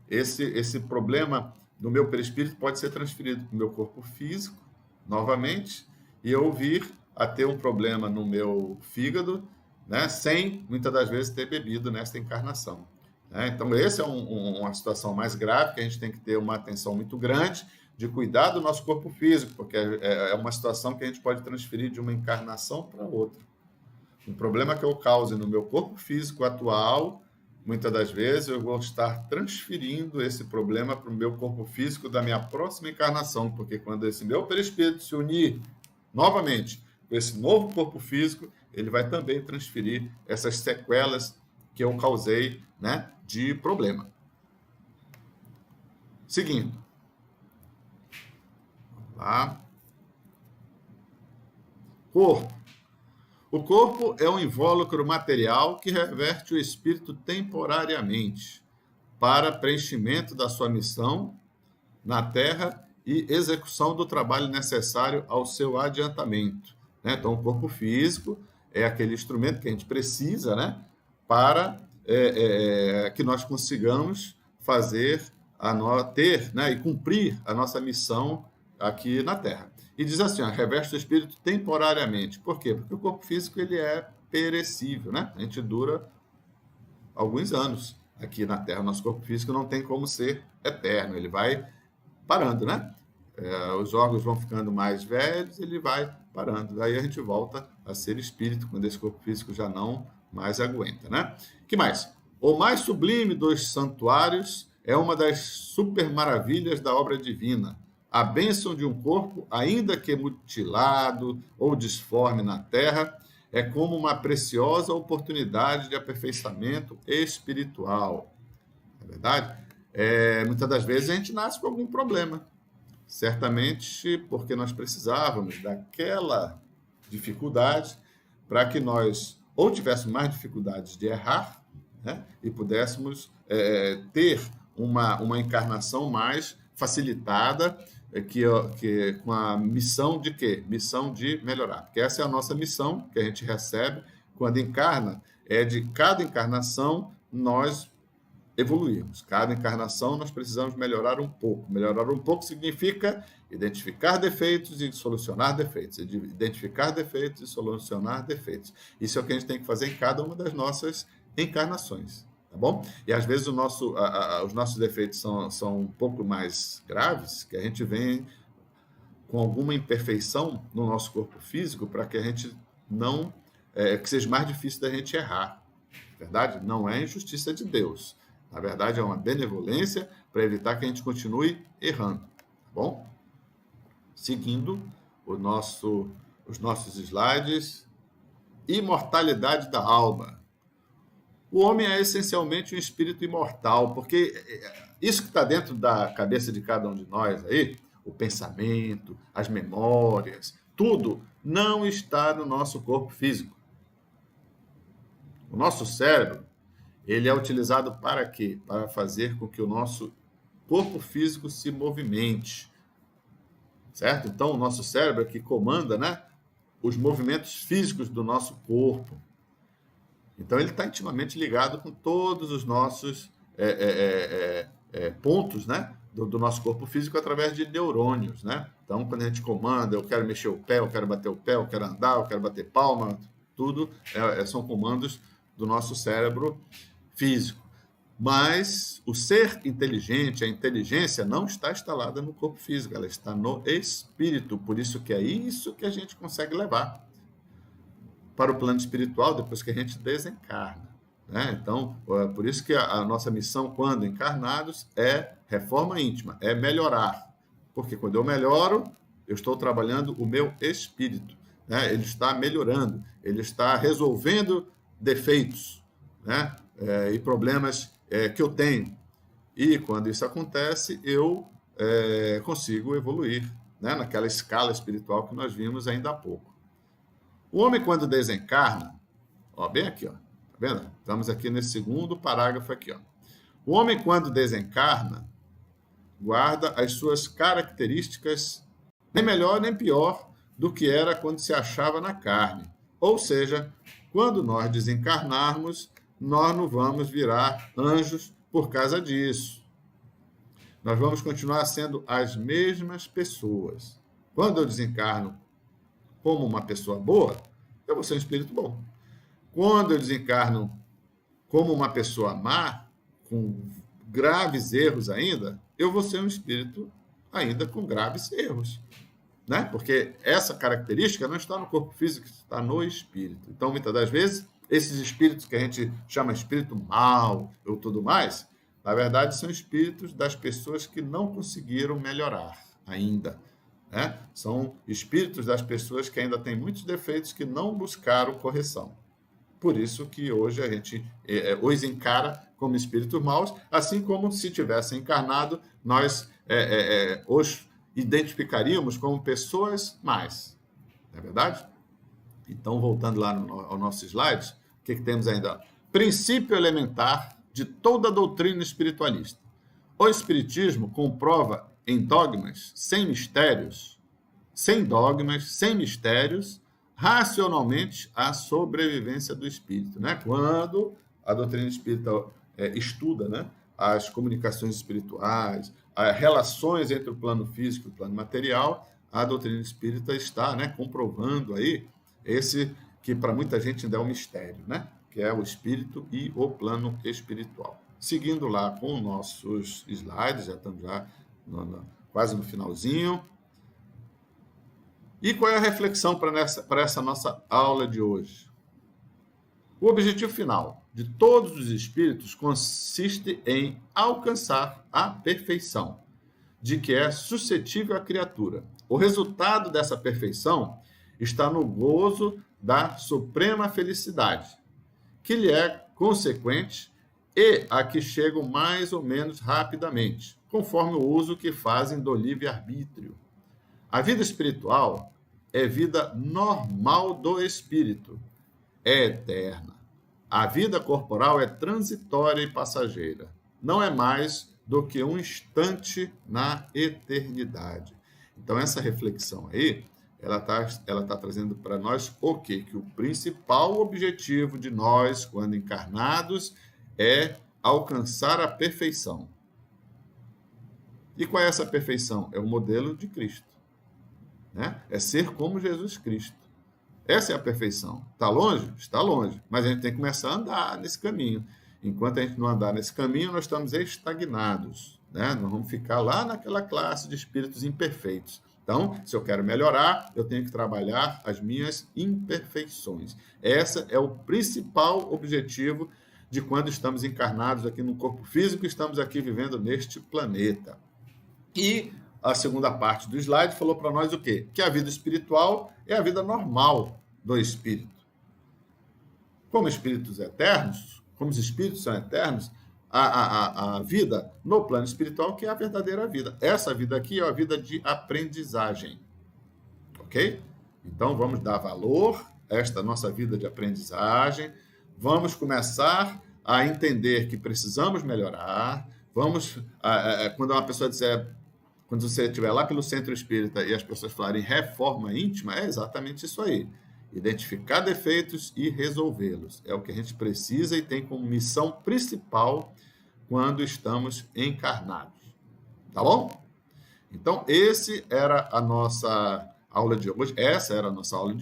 esse problema no meu perispírito pode ser transferido para o meu corpo físico, novamente, e eu vir a ter um problema no meu fígado, né, sem, muitas das vezes, ter bebido nesta encarnação. Então, essa é uma situação mais grave, que a gente tem que ter uma atenção muito grande de cuidar do nosso corpo físico, porque é uma situação que a gente pode transferir de uma encarnação para outra. Um problema que eu cause no meu corpo físico atual, muitas das vezes eu vou estar transferindo esse problema para o meu corpo físico da minha próxima encarnação, porque quando esse meu perispírito se unir novamente com esse novo corpo físico, ele vai também transferir essas sequelas que eu causei, né, de problema. Seguindo. Vamos lá. Corpo. O corpo é um invólucro material que reveste o espírito temporariamente para preenchimento da sua missão na Terra e execução do trabalho necessário ao seu adiantamento. Então, o corpo físico é aquele instrumento que a gente precisa, né, para que nós consigamos fazer, ter, né, e cumprir a nossa missão aqui na Terra. E diz assim, reveste o espírito temporariamente. Por quê? Porque o corpo físico ele é perecível, né? A gente dura alguns anos aqui na Terra. O nosso corpo físico não tem como ser eterno, ele vai parando, né? Os órgãos vão ficando mais velhos, ele vai parando. Aí a gente volta a ser espírito, quando esse corpo físico já não mais aguenta, né? Que mais? O mais sublime dos santuários é uma das super maravilhas da obra divina. A bênção de um corpo, ainda que mutilado ou disforme na terra, é como uma preciosa oportunidade de aperfeiçoamento espiritual. Não é verdade? Muitas das vezes a gente nasce com algum problema. Certamente porque nós precisávamos daquela dificuldade para que nós ou tivéssemos mais dificuldades de errar, né, e pudéssemos ter uma encarnação mais facilitada, com a missão de quê? Missão de melhorar. Porque essa é a nossa missão que a gente recebe quando encarna. De cada encarnação nós evoluirmos. Cada encarnação nós precisamos melhorar um pouco. Melhorar um pouco significa identificar defeitos e solucionar defeitos. Identificar defeitos e solucionar defeitos. Isso é o que a gente tem que fazer em cada uma das nossas encarnações. Tá bom? E às vezes os nossos defeitos são um pouco mais graves, que a gente vem com alguma imperfeição no nosso corpo físico para que a gente não... que seja mais difícil da gente errar. Verdade? Não é injustiça de Deus. Na verdade, é uma benevolência para evitar que a gente continue errando. Tá bom? Seguindo os nossos slides. Imortalidade da alma. O homem é essencialmente um espírito imortal, porque isso que está dentro da cabeça de cada um de nós aí, o pensamento, as memórias, tudo não está no nosso corpo físico. O nosso cérebro, ele é utilizado para quê? Para fazer com que o nosso corpo físico se movimente. Certo? Então, o nosso cérebro é que comanda, né, os movimentos físicos do nosso corpo. Então, ele está intimamente ligado com todos os nossos pontos, né, do nosso corpo físico através de neurônios, né? Então, quando a gente comanda, eu quero mexer o pé, eu quero bater o pé, eu quero andar, eu quero bater palma, tudo são comandos do nosso cérebro físico. Mas o ser inteligente, a inteligência, não está instalada no corpo físico, ela está no espírito. Por isso que é isso que a gente consegue levar para o plano espiritual depois que a gente desencarna. Né? Então, por isso que a nossa missão, quando encarnados, é reforma íntima, é melhorar. Porque quando eu melhoro, eu estou trabalhando o meu espírito. Né? Ele está melhorando, ele está resolvendo defeitos, né? E problemas que eu tenho. E quando isso acontece, eu consigo evoluir, né? Naquela escala espiritual que nós vimos ainda há pouco. O homem, quando desencarna, ó, bem aqui, ó, tá vendo? Estamos aqui nesse segundo parágrafo aqui, ó. O homem, quando desencarna, guarda as suas características, nem melhor nem pior do que era quando se achava na carne. Ou seja, quando nós desencarnarmos, nós não vamos virar anjos por causa disso. Nós vamos continuar sendo as mesmas pessoas. Quando eu desencarno como uma pessoa boa, eu vou ser um espírito bom. Quando eu desencarno como uma pessoa má, com graves erros ainda, eu vou ser um espírito ainda com graves erros. Né? Porque essa característica não está no corpo físico, está no espírito. Então, muitas das vezes, esses espíritos que a gente chama espírito mau ou tudo mais, na verdade, são espíritos das pessoas que não conseguiram melhorar ainda. Né? São espíritos das pessoas que ainda têm muitos defeitos que não buscaram correção. Por isso que hoje a gente os encara como espíritos maus, assim como se tivessem encarnado, nós os identificaríamos como pessoas más. Não é verdade? Então, voltando lá ao nosso slide, o que temos ainda? Princípio elementar de toda a doutrina espiritualista. O espiritismo comprova em dogmas, sem mistérios, sem dogmas, sem mistérios, racionalmente a sobrevivência do espírito. Né? Quando a doutrina espírita estuda, né, as comunicações espirituais, as relações entre o plano físico e o plano material, a doutrina espírita está, né, comprovando aí esse que para muita gente ainda é um mistério, né, que é o espírito e o plano espiritual. Seguindo lá com nossos slides, já estamos quase no finalzinho. E qual é a reflexão para essa nossa aula de hoje? O objetivo final de todos os espíritos consiste em alcançar a perfeição, de que é suscetível a criatura. O resultado dessa perfeição está no gozo da suprema felicidade, que lhe é consequente e a que chegam mais ou menos rapidamente, conforme o uso que fazem do livre-arbítrio. A vida espiritual é vida normal do espírito, é eterna. A vida corporal é transitória e passageira. Não é mais do que um instante na eternidade. Então, essa reflexão aí, ela tá trazendo para nós o quê? Que o principal objetivo de nós, quando encarnados, é alcançar a perfeição. E qual é essa perfeição? É o modelo de Cristo. Né? É ser como Jesus Cristo. Essa é a perfeição. Está longe? Está longe. Mas a gente tem que começar a andar nesse caminho. Enquanto a gente não andar nesse caminho, nós estamos estagnados. Né? Nós vamos ficar lá naquela classe de espíritos imperfeitos. Então, se eu quero melhorar, eu tenho que trabalhar as minhas imperfeições. Esse é o principal objetivo de quando estamos encarnados aqui no corpo físico, estamos aqui vivendo neste planeta. E a segunda parte do slide falou para nós o quê? Que a vida espiritual é a vida normal do espírito. Como espíritos eternos, como os espíritos são eternos, a vida no plano espiritual que é a verdadeira vida. Essa vida aqui é a vida de aprendizagem. Ok? Então, vamos dar valor a esta nossa vida de aprendizagem. Vamos começar a entender que precisamos melhorar. Quando uma pessoa disser, quando você estiver lá pelo centro espírita e as pessoas falarem reforma íntima, é exatamente isso aí. Identificar defeitos e resolvê-los. É o que a gente precisa e tem como missão principal quando estamos encarnados. Tá bom? Então, essa era a nossa aula de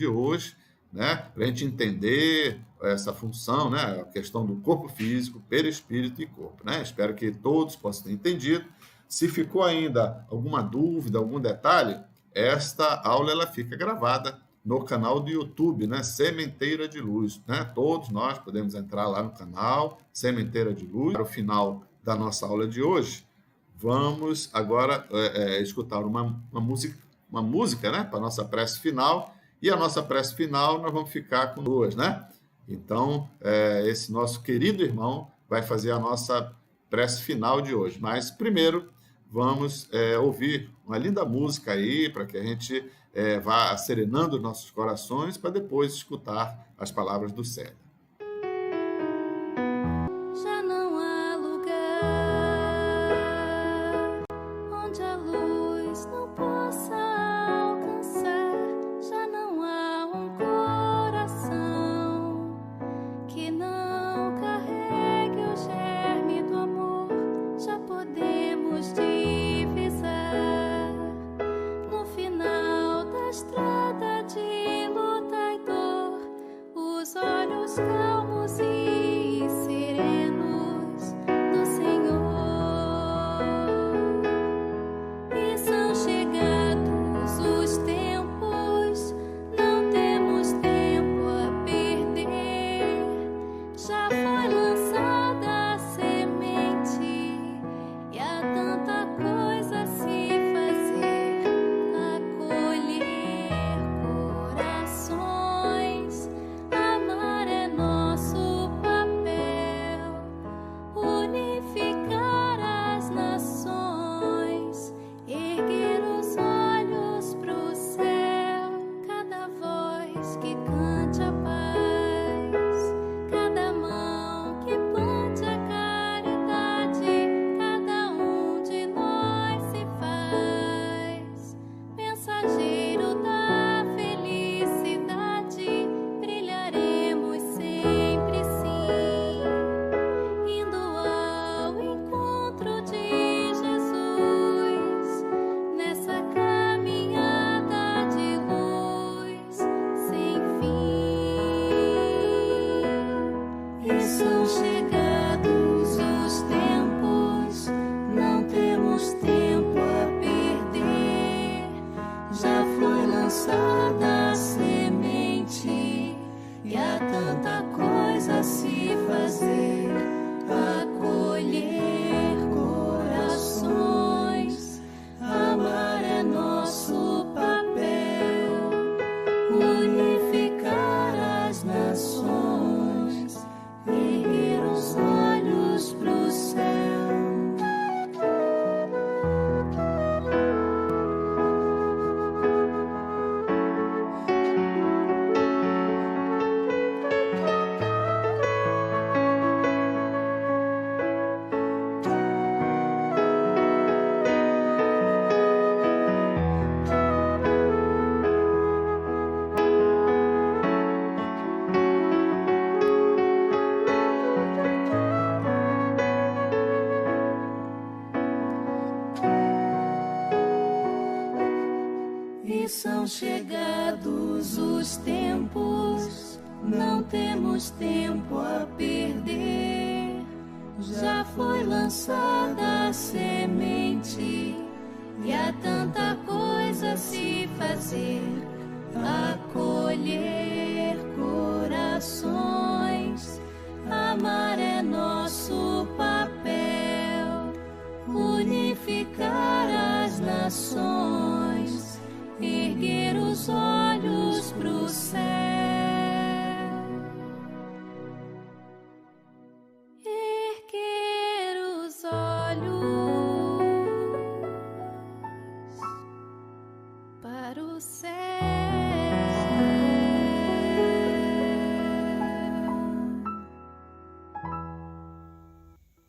hoje, né? Para a gente entender essa função, né? A questão do corpo físico, perispírito e corpo, né? Espero que todos possam ter entendido. Se ficou ainda alguma dúvida, algum detalhe, esta aula ela fica gravada no canal do YouTube, né? Sementeira de Luz, né? Todos nós podemos entrar lá no canal Sementeira de Luz. Para o final da nossa aula de hoje, vamos agora escutar uma música, né? Para a nossa prece final. E a nossa prece final nós vamos ficar com duas, né? Então, esse nosso querido irmão vai fazer a nossa prece final de hoje. Mas primeiro, vamos ouvir uma linda música aí para que a gente vá serenando nossos corações para depois escutar as palavras do Célia. Já não há lugar onde a luz não possa alcançar. Já não há um coração que não carregue o germe do amor. Já podemos divisar no final da estrada de luta e dor os olhos calmos e serenos do Senhor. E são chegados os tempos, não temos tempo a perder. Já foi lançada a semente e há tanta coisa a se fazer. Acolher corações, amar é nosso papel. Unificar as nações, erguer os olhos pro céu. Cada voz que cante a paz, cada mão que plante a caridade, cada um de nós se faz mensageiro da felicidade. Brilharemos sempre sim, indo ao encontro de Jesus, nessa caminhada de luz sem fim. E são chegados os tempos, não temos tempo a perder. Já foi lançada a semente e há tanta coisa a se fazer. Acolher corações, amar é nosso papel. Unificar as nações, erguer os olhos pro céu. E são chegados os tempos, não temos tempo a perder. Já foi lançada a semente e há tanta coisa temos a se fazer, acolher corações. Amar é nosso papel, unificar as nações, erguer os olhos pro céu. Erguer os olhos para o céu.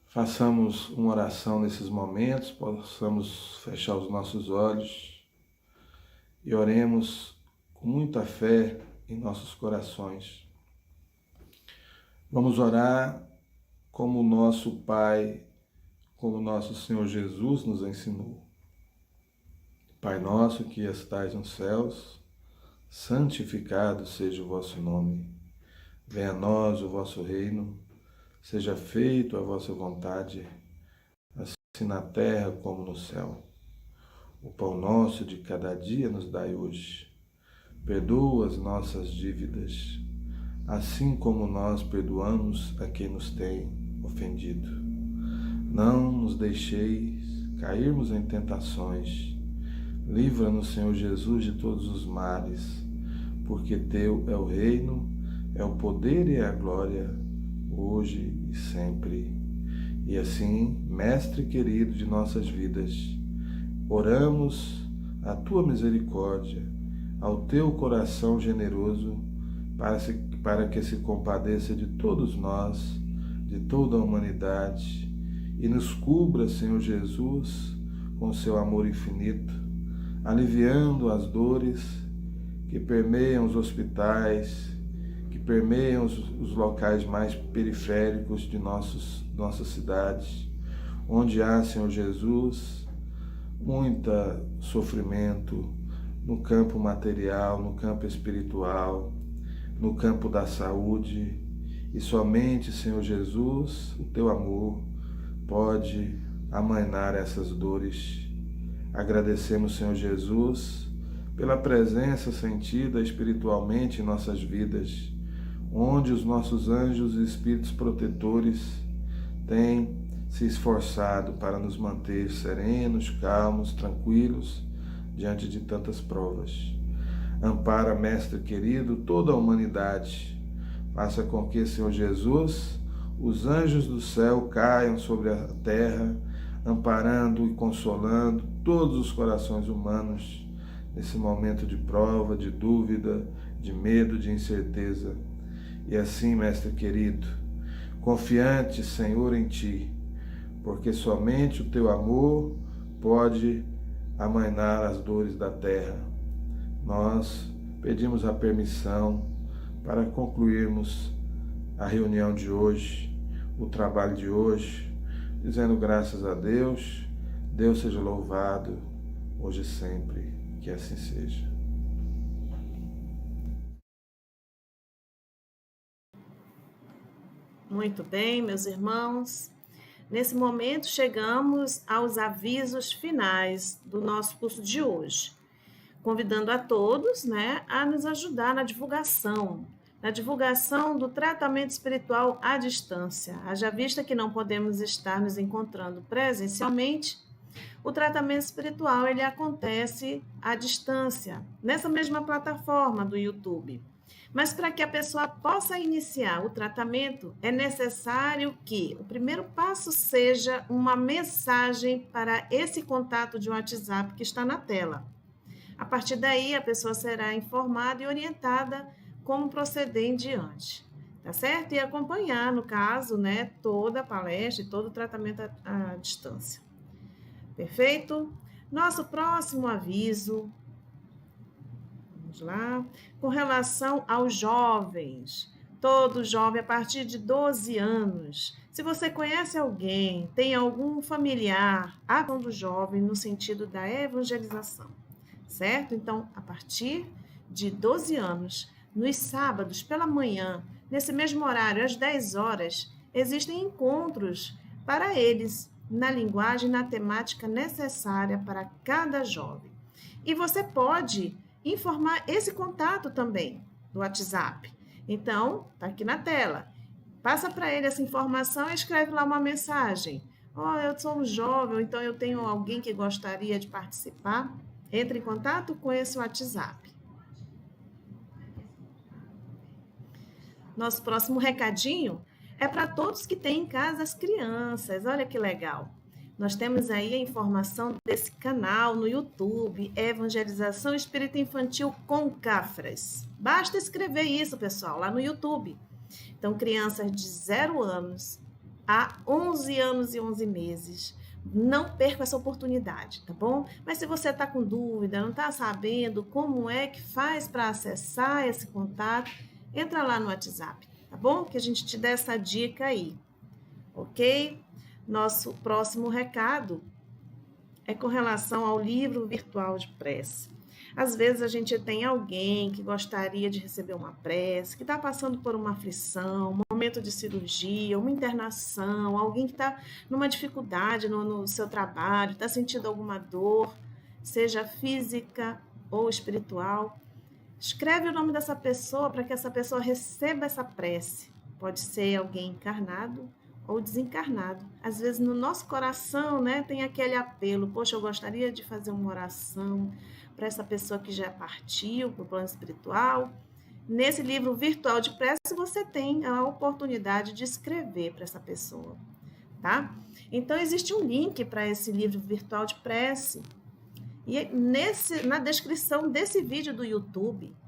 Façamos uma oração nesses momentos, possamos fechar os nossos olhos e oremos com muita fé em nossos corações. Vamos orar como o nosso Pai, como o nosso Senhor Jesus nos ensinou. Pai nosso que estais nos céus, santificado seja o vosso nome. Venha a nós o vosso reino. Seja feito a vossa vontade, assim na terra como no céu. O pão nosso de cada dia nos dai hoje. Perdoa as nossas dívidas, assim como nós perdoamos a quem nos tem ofendido. Não nos deixeis cairmos em tentações. Livra-nos, Senhor Jesus, de todos os males, porque teu é o reino, é o poder e a glória, hoje e sempre. E assim, Mestre querido de nossas vidas, oramos a tua misericórdia, ao teu coração generoso, para que se compadeça de todos nós, de toda a humanidade, e nos cubra, Senhor Jesus, com seu amor infinito, aliviando as dores que permeiam os hospitais, que permeiam os locais mais periféricos de nossas cidades, onde há, Senhor Jesus, muito sofrimento no campo material, no campo espiritual, no campo da saúde, e somente, Senhor Jesus, o teu amor pode amainar essas dores. Agradecemos, Senhor Jesus, pela presença sentida espiritualmente em nossas vidas, onde os nossos anjos e espíritos protetores têm se esforçado para nos manter serenos, calmos, tranquilos diante de tantas provas. Ampara, Mestre querido, toda a humanidade. Faça com que, Senhor Jesus, os anjos do céu caiam sobre a terra, amparando e consolando todos os corações humanos nesse momento de prova, de dúvida, de medo, de incerteza. E assim, Mestre querido, confiante, Senhor, em Ti, porque somente o Teu amor pode amainar as dores da terra. Nós pedimos a permissão para concluirmos a reunião de hoje, o trabalho de hoje, dizendo graças a Deus, Deus seja louvado, hoje e sempre, que assim seja. Muito bem, meus irmãos. Nesse momento, chegamos aos avisos finais do nosso curso de hoje, convidando a todos, a nos ajudar na divulgação do tratamento espiritual à distância. Haja vista que não podemos estar nos encontrando presencialmente, o tratamento espiritual ele acontece à distância, nessa mesma plataforma do YouTube. Mas para que a pessoa possa iniciar o tratamento, é necessário que o primeiro passo seja uma mensagem para esse contato de WhatsApp que está na tela. A partir daí, a pessoa será informada e orientada como proceder em diante, tá certo? E acompanhar, no caso, toda a palestra e todo o tratamento à distância. Perfeito? Nosso próximo aviso, vamos lá, com relação aos jovens. Todo jovem a partir de 12 anos. Se você conhece alguém, tem algum familiar, a ação do jovem no sentido da evangelização, certo? Então, a partir de 12 anos, nos sábados pela manhã, nesse mesmo horário, às 10 horas, existem encontros para eles, na linguagem, na temática necessária para cada jovem. E você pode informar esse contato também do WhatsApp. Então, está aqui na tela. Passa para ele essa informação e escreve lá uma mensagem. Eu sou um jovem, então eu tenho alguém que gostaria de participar. Entre em contato com esse WhatsApp. Nosso próximo recadinho é para todos que têm em casa as crianças. Olha que legal. Nós temos aí a informação desse canal no YouTube, Evangelização Espírita Infantil com Cafras. Basta escrever isso, pessoal, lá no YouTube. Então, crianças de 0 anos a 11 anos e 11 meses. Não perca essa oportunidade, tá bom? Mas se você está com dúvida, não está sabendo como é que faz para acessar esse contato, entra lá no WhatsApp, tá bom? Que a gente te dá essa dica aí, ok? Nosso próximo recado é com relação ao livro virtual de prece. Às vezes a gente tem alguém que gostaria de receber uma prece, que está passando por uma aflição, um momento de cirurgia, uma internação, alguém que está numa dificuldade no seu trabalho, está sentindo alguma dor, seja física ou espiritual. Escreve o nome dessa pessoa para que essa pessoa receba essa prece. Pode ser alguém encarnado ou desencarnado. Às vezes no nosso coração, né, tem aquele apelo, poxa, eu gostaria de fazer uma oração para essa pessoa que já partiu para o plano espiritual. Nesse livro virtual de prece, você tem a oportunidade de escrever para essa pessoa, tá? Então, existe um link para esse livro virtual de prece. E na descrição desse vídeo do YouTube,